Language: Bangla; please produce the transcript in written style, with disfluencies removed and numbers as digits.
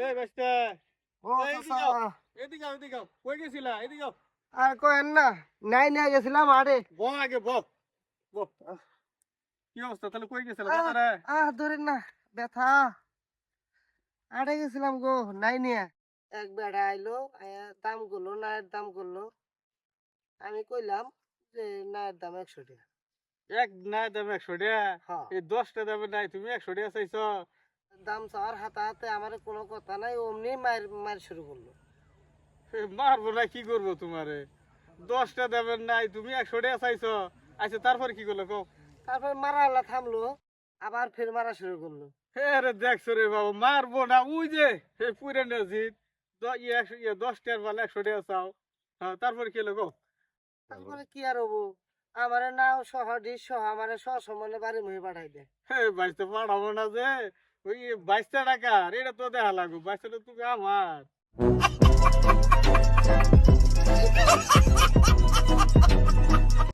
এই বাস্তা ও চাচা এদিকে এদিকে কই গেছিলা এদিকে আর কয়েন না নাই নিয়ে গেছিলাম আরে বল আগে বল বল কি অবস্থা তাহলে কই গেছিলা বাজারে ধরেন না ব্যথা আড়ে গেছিলাম গো নাই নিয়ে এক বেড়া আইলো দাম করলো নায়ের দাম করলো আমি কইলাম যে নায়ের দাম 100 টাকা এক নাই দাম 100 টাকা হ্যাঁ এই 10টা দামে নাই তুমি 100 টাকা চাইছো দাম চাওয়ার হাতে আমার কোনো কথা নাই অমনি মায়ের মায়ের শুরু করলো মারবো না কি করবো তোমারে 10টা দামের নাই তুমি 100 টাকা চাইছো আচ্ছা তারপর কি করলো কও তারপর মারা আল্লাহ থামলো আবার ফের মারা শুরু করলো আরে দেখছো রে বাবা মারবো না ওই যে এই পুরানো জিত 10টার বেলা 100 টাকা চাও হ্যাঁ তারপর কি হলো কও তারপরে কি আর হবো আমারে নাও সহ ডিস সহ আমারে সসম্মানে বাড়ি মুহে পাঠাই দে বাইশটা পাঠাবো না যে ওই 22টা টাকা এটা তো দেখা লাগবে 22টা তুমি আমার